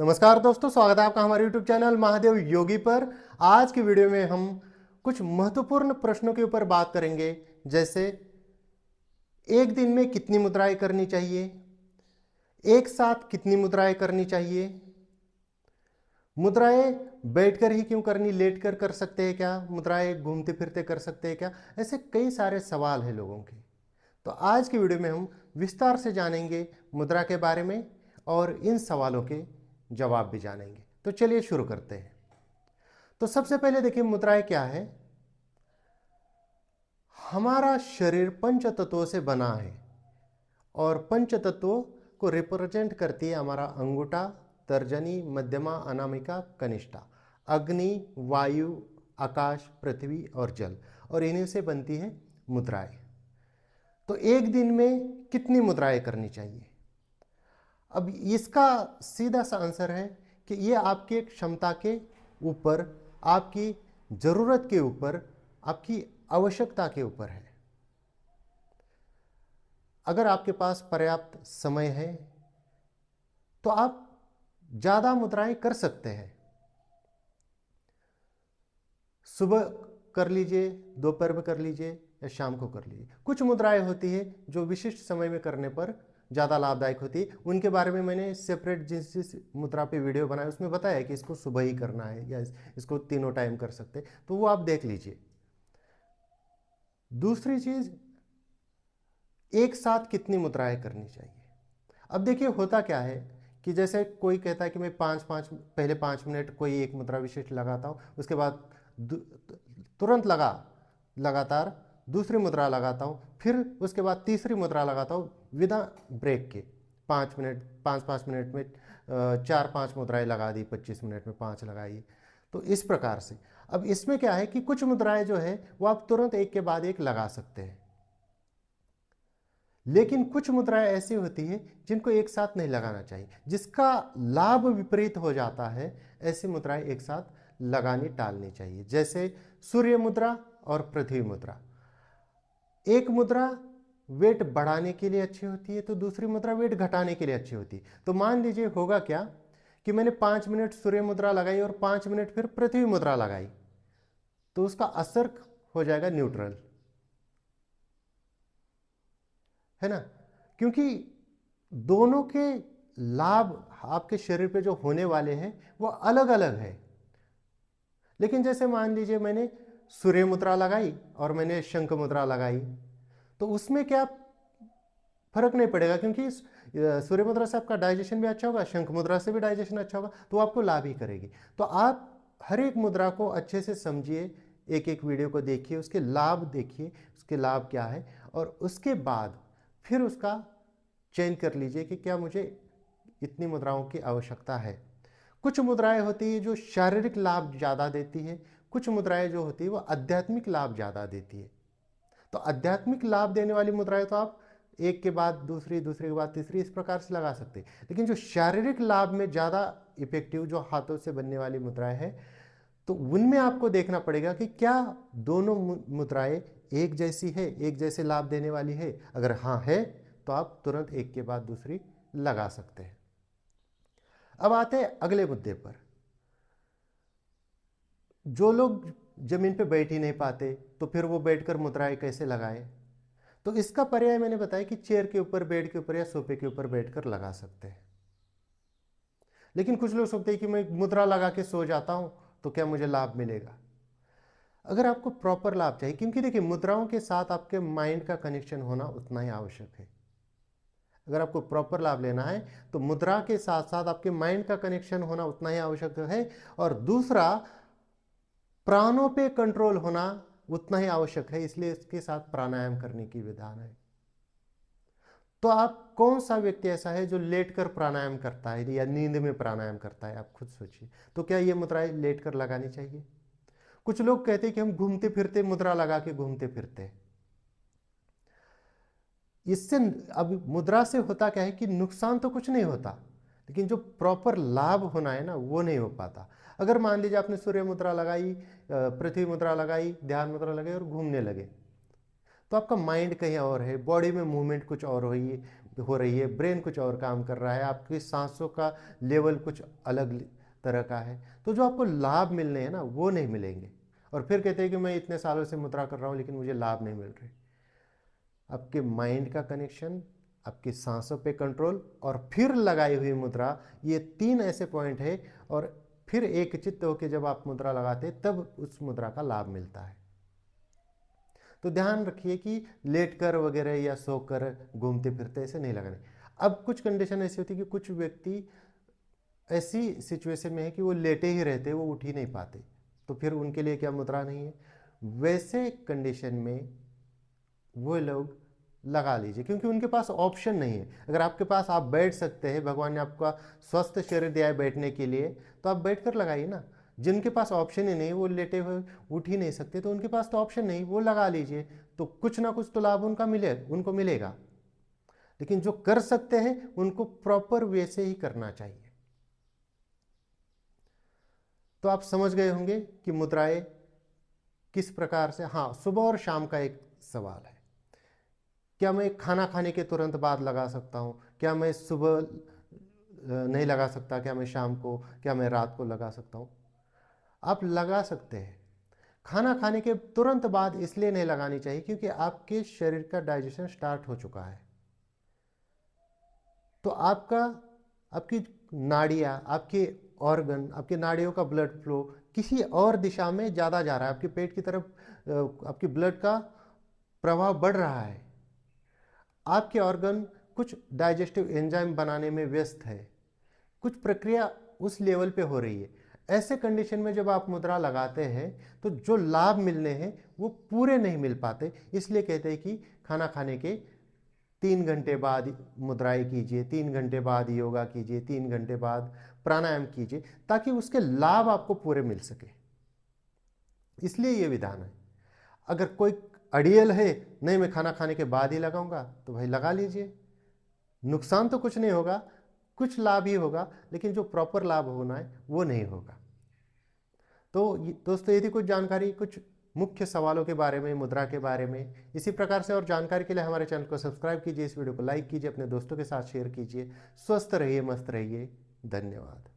नमस्कार दोस्तों, स्वागत है आपका हमारे YouTube चैनल महादेव योगी पर। आज की वीडियो में हम कुछ महत्वपूर्ण प्रश्नों के ऊपर बात करेंगे, जैसे एक दिन में कितनी मुद्राएं करनी चाहिए, एक साथ कितनी मुद्राएं करनी चाहिए, मुद्राएं बैठकर ही क्यों करनी, लेटकर कर सकते हैं क्या, मुद्राएं घूमते फिरते कर सकते हैं क्या। ऐसे कई सारे सवाल हैं लोगों के। तो आज की वीडियो में हम विस्तार से जानेंगे मुद्रा के बारे में और इन सवालों के जवाब भी जानेंगे। तो चलिए शुरू करते हैं। तो सबसे पहले देखिए मुद्राएं क्या है। हमारा शरीर पंच तत्वों से बना है और पंच तत्वों को रिप्रेजेंट करती है हमारा अंगूठा, तर्जनी, मध्यमा, अनामिका, कनिष्ठा। अग्नि, वायु, आकाश, पृथ्वी और जल, और इन्हीं से बनती है मुद्राएं। तो एक दिन में कितनी मुद्राएं करनी चाहिए? अब इसका सीधा सा आंसर है कि ये आपकी क्षमता के ऊपर, आपकी जरूरत के ऊपर, आपकी आवश्यकता के ऊपर है। अगर आपके पास पर्याप्त समय है तो आप ज्यादा मुद्राएं कर सकते हैं। सुबह कर लीजिए, दोपहर में कर लीजिए या शाम को कर लीजिए। कुछ मुद्राएं होती है जो विशिष्ट समय में करने पर ज़्यादा लाभदायक होती है। उनके बारे में मैंने सेपरेट जिस मुद्रा पे वीडियो बनाया उसमें बताया कि इसको सुबह ही करना है या इसको तीनों टाइम कर सकते हैं, तो वो आप देख लीजिए। दूसरी चीज़, एक साथ कितनी मुद्राएं करनी चाहिए। अब देखिए होता क्या है कि जैसे कोई कहता है कि मैं पहले 5 मिनट कोई एक मुद्रा विशिष्ट लगाता हूँ, उसके बाद तुरंत लगातार दूसरी मुद्रा लगाता हूँ, फिर उसके बाद तीसरी मुद्रा लगाता हूँ विदा ब्रेक के। 5 मिनट 5-5 मिनट में 4-5 मुद्राएं लगा दी, 25 मिनट में 5 लगाई। तो इस प्रकार से अब इसमें क्या है कि कुछ मुद्राएं जो है वो आप तुरंत एक के बाद एक लगा सकते हैं, लेकिन कुछ मुद्राएं ऐसी होती है जिनको एक साथ नहीं लगाना चाहिए, जिसका लाभ विपरीत हो जाता है। ऐसी मुद्राएं एक साथ लगानी टालनी चाहिए, जैसे सूर्य मुद्रा और पृथ्वी मुद्रा। एक मुद्रा वेट बढ़ाने के लिए अच्छी होती है तो दूसरी मुद्रा वेट घटाने के लिए अच्छी होती है। तो मान लीजिए होगा क्या कि मैंने 5 मिनट सूर्य मुद्रा लगाई और 5 मिनट फिर पृथ्वी मुद्रा लगाई, तो उसका असर हो जाएगा न्यूट्रल, है ना, क्योंकि दोनों के लाभ आपके शरीर पे जो होने वाले हैं वो अलग अलग है। लेकिन जैसे मान लीजिए मैंने सूर्य मुद्रा लगाई और मैंने शंख मुद्रा लगाई, तो उसमें क्या फर्क नहीं पड़ेगा, क्योंकि सूर्य मुद्रा से आपका डाइजेशन भी अच्छा होगा, शंख मुद्रा से भी डाइजेशन अच्छा होगा, तो आपको लाभ ही करेगी। तो आप हर एक मुद्रा को अच्छे से समझिए, एक एक वीडियो को देखिए, उसके लाभ देखिए, उसके लाभ क्या है, और उसके बाद फिर उसका चयन कर लीजिए कि क्या मुझे इतनी मुद्राओं की आवश्यकता है। कुछ मुद्राएं होती है जो शारीरिक लाभ ज़्यादा देती है, कुछ मुद्राएं जो होती है वो आध्यात्मिक लाभ ज़्यादा देती है। तो आध्यात्मिक लाभ देने वाली मुद्राएं तो आप एक के बाद दूसरी, दूसरे के बाद तीसरी, इस प्रकार से लगा सकते हैं। लेकिन जो शारीरिक लाभ में ज़्यादा इफेक्टिव, जो हाथों से बनने वाली मुद्राएं हैं, तो उनमें आपको देखना पड़ेगा कि क्या दोनों मुद्राएं एक जैसी है, एक जैसे लाभ देने वाली है। अगर हाँ है तो आप तुरंत एक के बाद दूसरी लगा सकते हैं। अब आते हैं अगले मुद्दे पर। जो लोग जमीन पे बैठ ही नहीं पाते तो फिर वो बैठकर मुद्राएं कैसे लगाएं? तो इसका पर्याय मैंने बताया कि चेयर के ऊपर, बेड के ऊपर या सोफे के ऊपर बैठकर लगा सकते हैं। लेकिन कुछ लोग सोचते हैं कि मैं मुद्रा लगा के सो जाता हूं तो क्या मुझे लाभ मिलेगा? अगर आपको प्रॉपर लाभ चाहिए, क्योंकि देखिए मुद्राओं के साथ आपके माइंड का कनेक्शन होना उतना ही आवश्यक है। अगर आपको प्रॉपर लाभ लेना है तो मुद्रा के साथ साथ आपके माइंड का कनेक्शन होना उतना ही आवश्यक है, और दूसरा प्राणों पे कंट्रोल होना उतना ही आवश्यक है। इसलिए इसके साथ प्राणायाम करने की विधान है। तो आप कौन सा व्यक्ति ऐसा है जो लेटकर प्राणायाम करता है या नींद में प्राणायाम करता है? आप खुद सोचिए। तो क्या ये मुद्राएं लेटकर लगानी चाहिए? कुछ लोग कहते हैं कि हम घूमते फिरते मुद्रा लगा के घूमते फिरते हैं। इससे अब मुद्रा से होता क्या है कि नुकसान तो कुछ नहीं होता, लेकिन जो प्रॉपर लाभ होना है ना वो नहीं हो पाता। अगर मान लीजिए आपने सूर्य मुद्रा लगाई, पृथ्वी मुद्रा लगाई, ध्यान मुद्रा लगाई और घूमने लगे, तो आपका माइंड कहीं और है, बॉडी में मूवमेंट कुछ और हुई, हो रही है, ब्रेन कुछ और काम कर रहा है, आपकी सांसों का लेवल कुछ अलग तरह का है, तो जो आपको लाभ मिलने हैं ना वो नहीं मिलेंगे। और फिर कहते हैं कि मैं इतने सालों से मुद्रा कर रहा हूँ लेकिन मुझे लाभ नहीं मिल रहे। आपके माइंड का कनेक्शन, आपकी सांसों पे कंट्रोल और फिर लगाई हुई मुद्रा, ये 3 ऐसे पॉइंट है। और फिर एक चित्त होकर जब आप मुद्रा लगाते तब उस मुद्रा का लाभ मिलता है। तो ध्यान रखिए कि लेट कर वगैरह या सो कर घूमते फिरते ऐसे नहीं लगाने। अब कुछ कंडीशन ऐसी होती है कि कुछ व्यक्ति ऐसी सिचुएशन में है कि वो लेटे ही रहते, वो उठ ही नहीं पाते, तो फिर उनके लिए क्या मुद्रा नहीं है? वैसे कंडीशन में वो लोग लगा लीजिए, क्योंकि उनके पास ऑप्शन नहीं है। अगर आपके पास आप बैठ सकते हैं, भगवान ने आपका स्वस्थ शरीर दिया है बैठने के लिए, तो आप बैठ कर लगाइए ना। जिनके पास ऑप्शन ही नहीं, वो लेटे हुए उठ ही नहीं सकते, तो उनके पास तो ऑप्शन नहीं, वो लगा लीजिए, तो कुछ ना कुछ तो लाभ उनको मिलेगा। लेकिन जो कर सकते हैं उनको प्रॉपर वे से ही करना चाहिए। तो आप समझ गए होंगे कि मुद्राएं किस प्रकार से। हाँ, सुबह और शाम का एक सवाल है, क्या मैं खाना खाने के तुरंत बाद लगा सकता हूँ? क्या मैं सुबह नहीं लगा सकता? क्या मैं शाम को, क्या मैं रात को लगा सकता हूँ? आप लगा सकते हैं। खाना खाने के तुरंत बाद इसलिए नहीं लगानी चाहिए क्योंकि आपके शरीर का डाइजेशन स्टार्ट हो चुका है, तो आपकी नाड़ियाँ, आपके ऑर्गन, आपकी नाड़ियों का ब्लड फ्लो किसी और दिशा में ज़्यादा जा रहा है, आपके पेट की तरफ आपकी ब्लड का प्रवाह बढ़ रहा है। आपके ऑर्गन कुछ डाइजेस्टिव एंजाइम बनाने में व्यस्त है, कुछ प्रक्रिया उस लेवल पे हो रही है। ऐसे कंडीशन में जब आप मुद्रा लगाते हैं तो जो लाभ मिलने हैं वो पूरे नहीं मिल पाते। इसलिए कहते हैं कि खाना खाने के 3 घंटे बाद मुद्राएं कीजिए, 3 घंटे बाद योगा कीजिए, 3 घंटे बाद प्राणायाम कीजिए, ताकि उसके लाभ आपको पूरे मिल सके। इसलिए ये विधान है। अगर कोई अड़ियल है, नहीं मैं खाना खाने के बाद ही लगाऊंगा, तो भाई लगा लीजिए, नुकसान तो कुछ नहीं होगा, कुछ लाभ ही होगा, लेकिन जो प्रॉपर लाभ होना है वो नहीं होगा। तो दोस्तों, यदि कुछ जानकारी, कुछ मुख्य सवालों के बारे में, मुद्रा के बारे में, इसी प्रकार से और जानकारी के लिए हमारे चैनल को सब्सक्राइब कीजिए, इस वीडियो को लाइक कीजिए, अपने दोस्तों के साथ शेयर कीजिए। स्वस्थ रहिए, मस्त रहिए। धन्यवाद।